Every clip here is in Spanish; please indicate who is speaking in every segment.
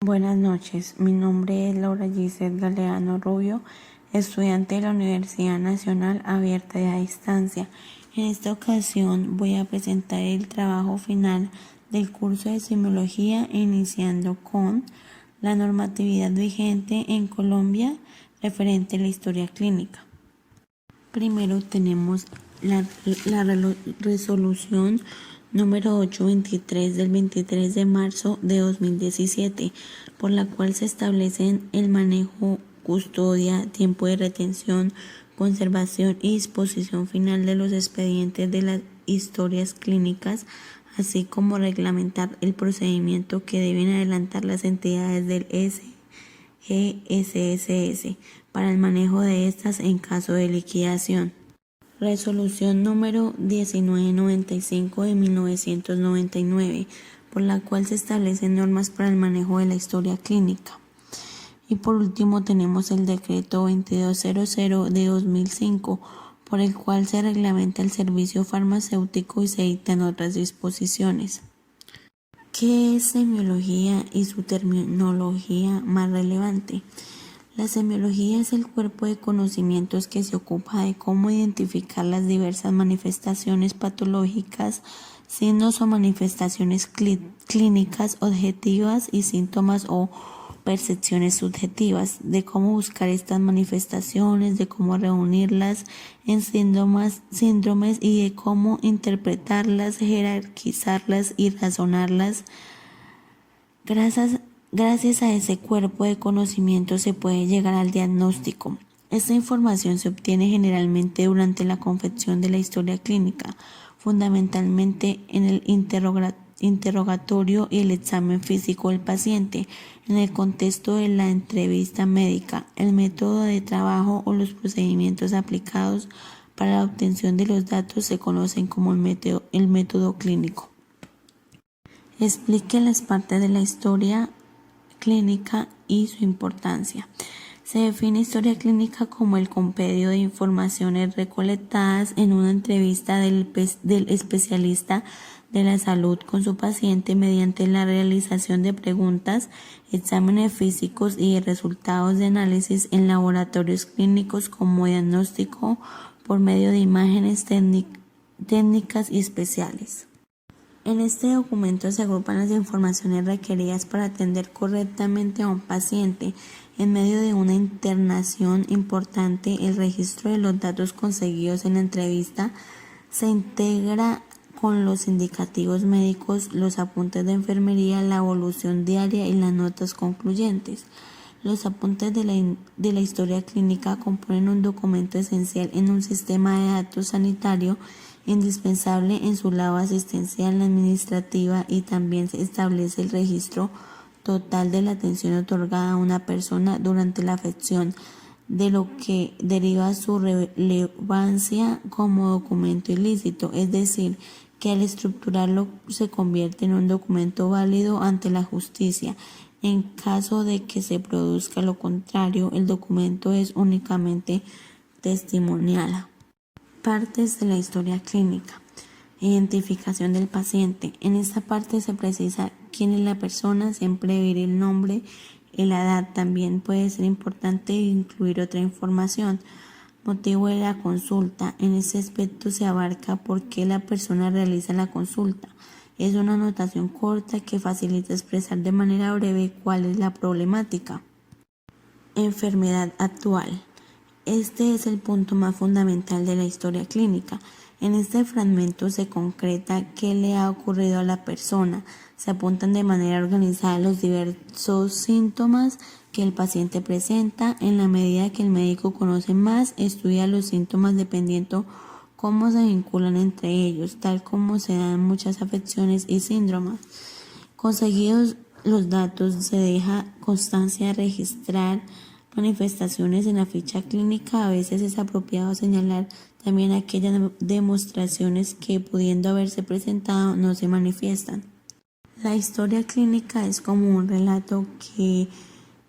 Speaker 1: Buenas noches, mi nombre es Laura Giselle Galeano Rubio, estudiante de la Universidad Nacional Abierta y a Distancia. En esta ocasión voy a presentar el trabajo final del curso de Semiología, iniciando con la normatividad vigente en Colombia referente a la historia clínica. Primero tenemos la resolución número 823 del 23 de marzo de 2017, por la cual se establecen el manejo, custodia, tiempo de retención, conservación y disposición final de los expedientes de las historias clínicas, así como reglamentar el procedimiento que deben adelantar las entidades del SGSS para el manejo de estas en caso de liquidación. Resolución número 1995 de 1999, por la cual se establecen normas para el manejo de la historia clínica. Y por último tenemos el decreto 2200 de 2005, por el cual se reglamenta el servicio farmacéutico y se dictan otras disposiciones. ¿Qué es semiología y su terminología más relevante? La semiología es el cuerpo de conocimientos que se ocupa de cómo identificar las diversas manifestaciones patológicas, signos o manifestaciones clínicas objetivas y síntomas o percepciones subjetivas, de cómo buscar estas manifestaciones, de cómo reunirlas en síndromes y de cómo interpretarlas, jerarquizarlas y razonarlas. Gracias a ese cuerpo de conocimiento se puede llegar al diagnóstico. Esta información se obtiene generalmente durante la confección de la historia clínica, fundamentalmente en el interrogatorio y el examen físico del paciente, en el contexto de la entrevista médica, el método de trabajo o los procedimientos aplicados para la obtención de los datos se conocen como el método clínico. Explique las partes de la historia clínica y su importancia. Se define historia clínica como el compendio de informaciones recolectadas en una entrevista del especialista de la salud con su paciente mediante la realización de preguntas, exámenes físicos y de resultados de análisis en laboratorios clínicos como diagnóstico por medio de imágenes técnicas y especiales. En este documento se agrupan las informaciones requeridas para atender correctamente a un paciente. En medio de una internación importante, el registro de los datos conseguidos en la entrevista se integra con los indicativos médicos, los apuntes de enfermería, la evolución diaria y las notas concluyentes. Los apuntes de la historia clínica componen un documento esencial en un sistema de datos sanitario indispensable en su lado asistencial, administrativa, y también se establece el registro total de la atención otorgada a una persona durante la afección, de lo que deriva su relevancia como documento ilícito, es decir, que al estructurarlo se convierte en un documento válido ante la justicia. En caso de que se produzca lo contrario, el documento es únicamente testimonial. Partes de la historia clínica. Identificación del paciente. En esta parte se precisa quién es la persona, siempre debe ir el nombre y la edad. También puede ser importante incluir otra información. Motivo de la consulta. En este aspecto se abarca por qué la persona realiza la consulta. Es una anotación corta que facilita expresar de manera breve cuál es la problemática. Enfermedad actual. Este es el punto más fundamental de la historia clínica. En este fragmento se concreta qué le ha ocurrido a la persona. Se apuntan de manera organizada los diversos síntomas que el paciente presenta. En la medida que el médico conoce más, estudia los síntomas dependiendo cómo se vinculan entre ellos, tal como se dan muchas afecciones y síndromes. Conseguidos los datos, se deja constancia de registrar manifestaciones en la ficha clínica. A veces es apropiado señalar también aquellas demostraciones que, pudiendo haberse presentado, no se manifiestan. La historia clínica es como un relato que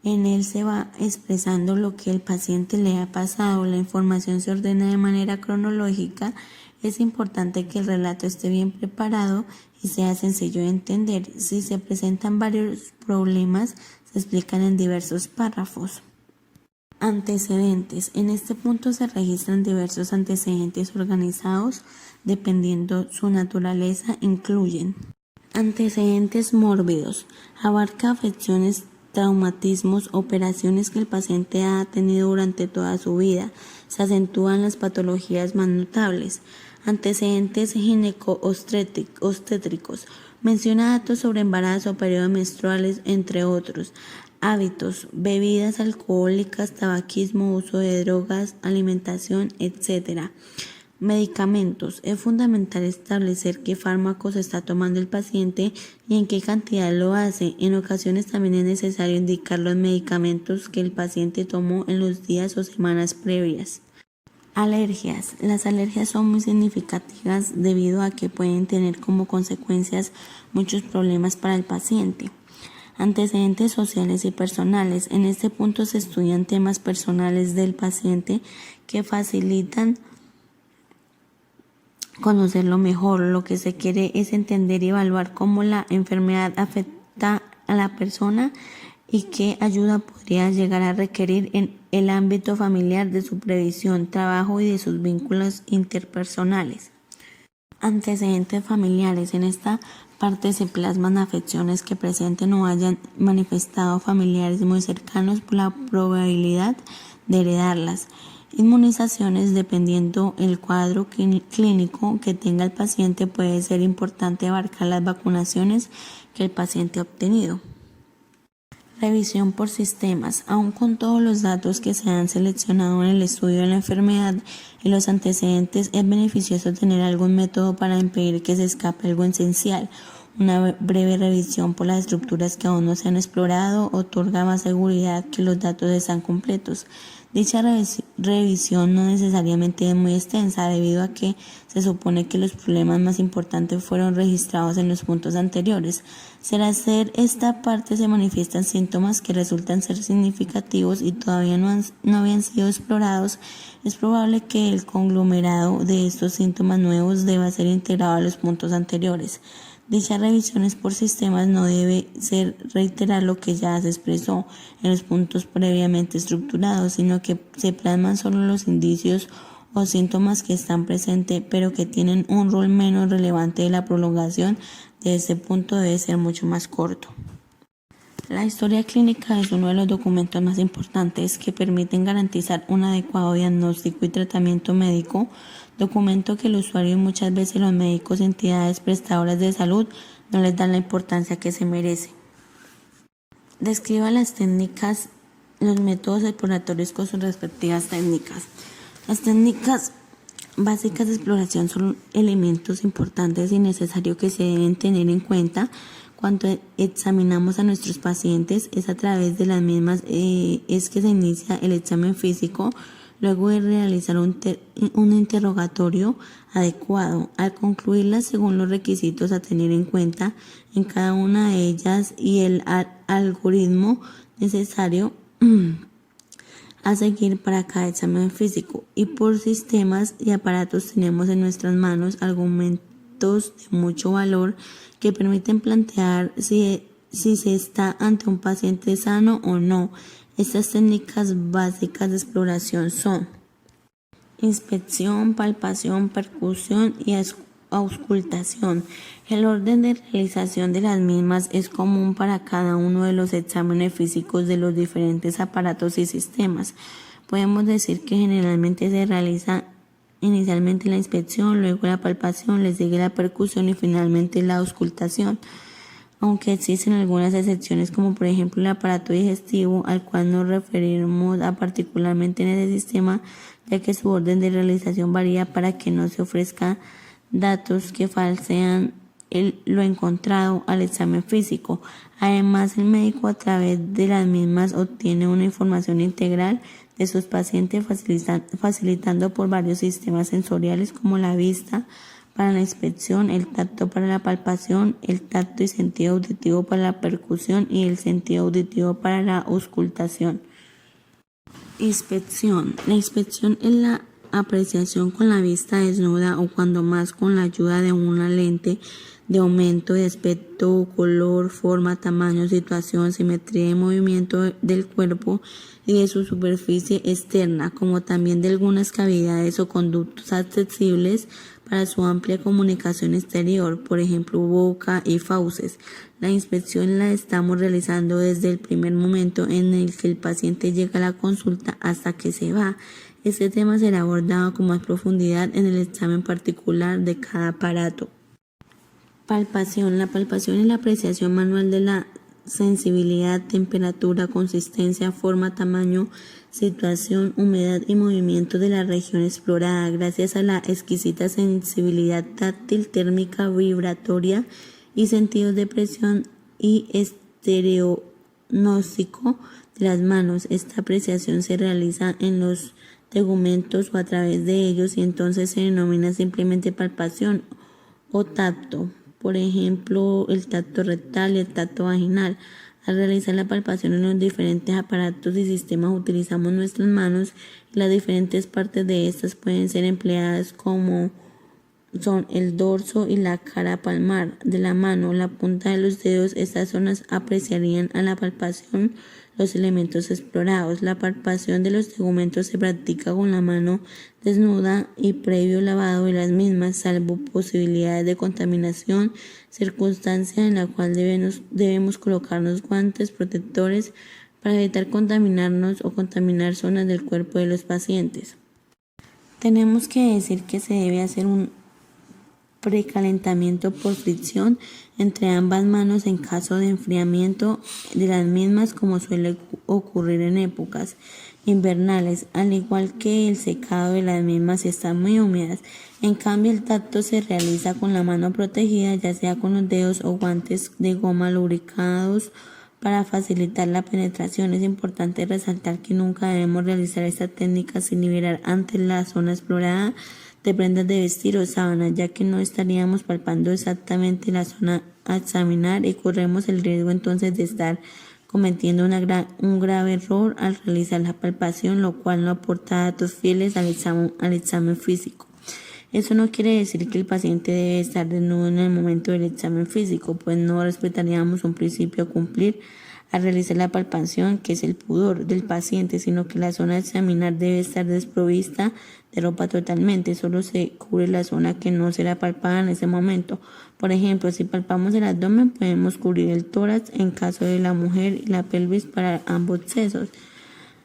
Speaker 1: en él se va expresando lo que el paciente le ha pasado. La información se ordena de manera cronológica Es importante que el relato esté bien preparado y sea sencillo de entender. Si se presentan varios problemas, se explican en diversos párrafos. Antecedentes. En este punto se registran diversos antecedentes organizados, dependiendo su naturaleza, incluyen antecedentes mórbidos. Abarca afecciones, traumatismos, operaciones que el paciente ha tenido durante toda su vida. Se acentúan las patologías más notables. Antecedentes gineco-obstétricos. Menciona datos sobre embarazo, periodos menstruales, entre otros. Hábitos, bebidas alcohólicas, tabaquismo, uso de drogas, alimentación, etc. Medicamentos. Es fundamental establecer qué fármacos está tomando el paciente y en qué cantidad lo hace. En ocasiones también es necesario indicar los medicamentos que el paciente tomó en los días o semanas previas. Alergias. Las alergias son muy significativas debido a que pueden tener como consecuencias muchos problemas para el paciente. Antecedentes sociales y personales. En este punto se estudian temas personales del paciente que facilitan conocerlo mejor. Lo que se quiere es entender y evaluar cómo la enfermedad afecta a la persona y qué ayuda podría llegar a requerir en el ámbito familiar, de su previsión, trabajo y de sus vínculos interpersonales. Antecedentes familiares. En esta parte se plasman afecciones que presenten o hayan manifestado familiares muy cercanos por la probabilidad de heredarlas. Inmunizaciones. Dependiendo el cuadro clínico que tenga el paciente, puede ser importante abarcar las vacunaciones que el paciente ha obtenido. Revisión por sistemas. Aun con todos los datos que se han seleccionado en el estudio de la enfermedad y los antecedentes, es beneficioso tener algún método para impedir que se escape algo esencial. Una breve revisión por las estructuras que aún no se han explorado otorga más seguridad que los datos están completos. Dicha revisión no necesariamente es muy extensa debido a que se supone que los problemas más importantes fueron registrados en los puntos anteriores. Al hacer esta parte se manifiestan síntomas que resultan ser significativos y todavía no habían sido explorados. Es probable que el conglomerado de estos síntomas nuevos deba ser integrado a los puntos anteriores. Dichas revisiones por sistemas no debe ser reiterar lo que ya se expresó en los puntos previamente estructurados, sino que se plasman solo los indicios o síntomas que están presentes, pero que tienen un rol menos relevante. La prolongación de este punto debe ser mucho más corto. La historia clínica es uno de los documentos más importantes que permiten garantizar un adecuado diagnóstico y tratamiento médico, documento que el usuario y muchas veces los médicos y entidades prestadoras de salud no les dan la importancia que se merece. Describa las técnicas, los métodos exploratorios con sus respectivas técnicas. Las técnicas básicas de exploración son elementos importantes y necesarios que se deben tener en cuenta cuando examinamos a nuestros pacientes. Es a través de las mismas es que se inicia el examen físico, luego de realizar un interrogatorio adecuado. Al concluirlas según los requisitos a tener en cuenta en cada una de ellas y el algoritmo necesario a seguir para cada examen físico. Y por sistemas y aparatos tenemos en nuestras manos argumentos de mucho valor que permiten plantear si se está ante un paciente sano o no. Estas técnicas básicas de exploración son inspección, palpación, percusión y auscultación. El orden de realización de las mismas es común para cada uno de los exámenes físicos de los diferentes aparatos y sistemas. Podemos decir que generalmente se realiza inicialmente la inspección, luego la palpación, le sigue la percusión y finalmente la auscultación. Aunque existen algunas excepciones, como por ejemplo el aparato digestivo, al cual nos referimos particularmente en ese sistema, ya que su orden de realización varía para que no se ofrezca datos que falsean lo encontrado al examen físico. Además, el médico a través de las mismas obtiene una información integral de sus pacientes, facilitando por varios sistemas sensoriales como la vista para la inspección, el tacto para la palpación, el tacto y sentido auditivo para la percusión y el sentido auditivo para la auscultación. Inspección. La inspección es la apreciación con la vista desnuda o cuando más con la ayuda de una lente de aumento de aspecto, color, forma, tamaño, situación, simetría y movimiento del cuerpo y de su superficie externa, como también de algunas cavidades o conductos accesibles para su amplia comunicación exterior, por ejemplo, boca y fauces. La inspección la estamos realizando desde el primer momento en el que el paciente llega a la consulta hasta que se va. Este tema será abordado con más profundidad en el examen particular de cada aparato. Palpación. La palpación es la apreciación manual de la sensibilidad, temperatura, consistencia, forma, tamaño, situación, humedad y movimiento de la región explorada, gracias a la exquisita sensibilidad táctil, térmica, vibratoria y sentidos de presión y estereognóstico de las manos. Esta apreciación se realiza en los tegumentos o a través de ellos y entonces se denomina simplemente palpación o tacto. Por ejemplo, el tacto rectal y el tacto vaginal. Al realizar la palpación en los diferentes aparatos y sistemas utilizamos nuestras manos y las diferentes partes de estas pueden ser empleadas como son el dorso y la cara palmar de la mano, la punta de los dedos. Estas zonas apreciarían a la palpación los elementos explorados. La palpación de los tegumentos se practica con la mano desnuda y previo lavado de las mismas, salvo posibilidades de contaminación, circunstancia en la cual debemos colocarnos guantes protectores para evitar contaminarnos o contaminar zonas del cuerpo de los pacientes. Tenemos que decir que se debe hacer un precalentamiento por fricción entre ambas manos en caso de enfriamiento de las mismas, como suele ocurrir en épocas invernales, al igual que el secado de las mismas si están muy húmedas. En cambio, el tacto se realiza con la mano protegida, ya sea con los dedos o guantes de goma lubricados para facilitar la penetración. Es importante resaltar que nunca debemos realizar esta técnica sin liberar antes la zona explorada de prendas de vestir o sábanas, ya que no estaríamos palpando exactamente la zona a examinar y corremos el riesgo entonces de estar cometiendo un grave error al realizar la palpación, lo cual no aporta datos fieles al examen físico. Eso no quiere decir que el paciente debe estar desnudo en el momento del examen físico, pues no respetaríamos un principio a cumplir al realizar la palpación, que es el pudor del paciente, sino que la zona a examinar debe estar desprovista de ropa totalmente. Solo se cubre la zona que no será palpada en ese momento. Por ejemplo, si palpamos el abdomen, podemos cubrir el tórax en caso de la mujer y la pelvis para ambos sexos.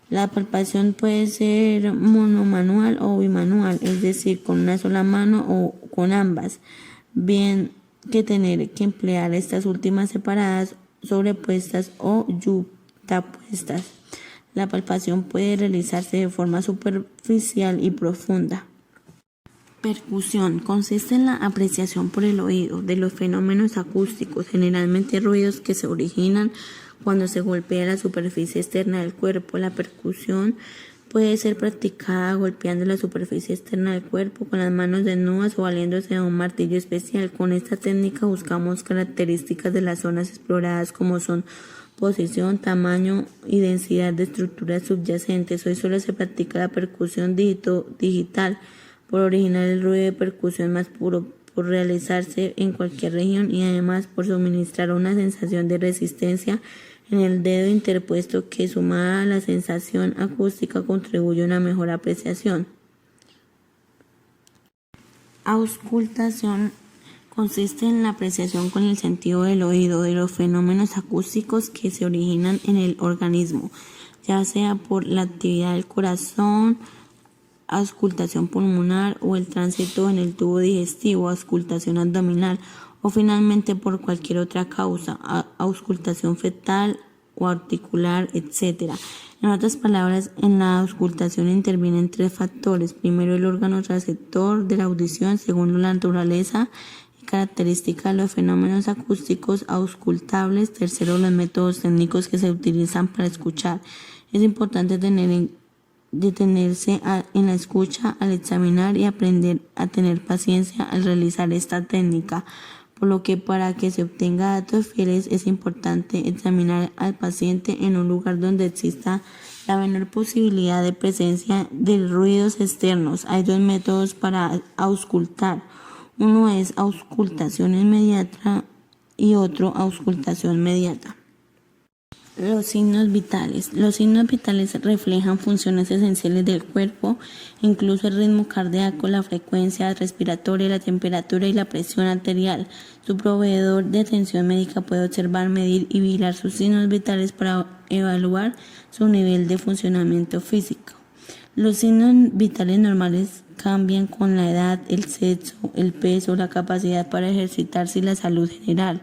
Speaker 1: La palpación puede ser monomanual o bimanual, es decir, con una sola mano o con ambas, bien que tener que emplear estas últimas separadas, sobrepuestas o yuxtapuestas. La palpación puede realizarse de forma superficial y profunda. Percusión consiste en la apreciación por el oído de los fenómenos acústicos, generalmente ruidos que se originan cuando se golpea la superficie externa del cuerpo. La percusión puede ser practicada golpeando la superficie externa del cuerpo con las manos desnudas o valiéndose de un martillo especial. Con esta técnica buscamos características de las zonas exploradas como son posición, tamaño y densidad de estructuras subyacentes. Hoy solo se practica la percusión digital por originar el ruido de percusión más puro, por realizarse en cualquier región y además por suministrar una sensación de resistencia en el dedo interpuesto que, sumada a la sensación acústica, contribuye a una mejor apreciación. Auscultación consiste en la apreciación con el sentido del oído de los fenómenos acústicos que se originan en el organismo, ya sea por la actividad del corazón, auscultación pulmonar o el tránsito en el tubo digestivo, auscultación abdominal o finalmente por cualquier otra causa, auscultación fetal o articular, etc. En otras palabras, en la auscultación intervienen tres factores: primero, el órgano receptor de la audición según la naturaleza y característica de los fenómenos acústicos auscultables; tercero, los métodos técnicos que se utilizan para escuchar. Es importante detenerse en la escucha al examinar y aprender a tener paciencia al realizar esta técnica, por lo que para que se obtenga datos fieles es importante examinar al paciente en un lugar donde exista La menor posibilidad de presencia de ruidos externos. Hay dos métodos para auscultar. Uno es auscultación inmediata y otro auscultación mediata. Los signos vitales. Los signos vitales reflejan funciones esenciales del cuerpo, incluso el ritmo cardíaco, la frecuencia respiratoria, la temperatura y la presión arterial. Su proveedor de atención médica puede observar, medir y vigilar sus signos vitales para evaluar su nivel de funcionamiento físico. Los signos vitales normales cambian con la edad, el sexo, el peso, la capacidad para ejercitarse y la salud general.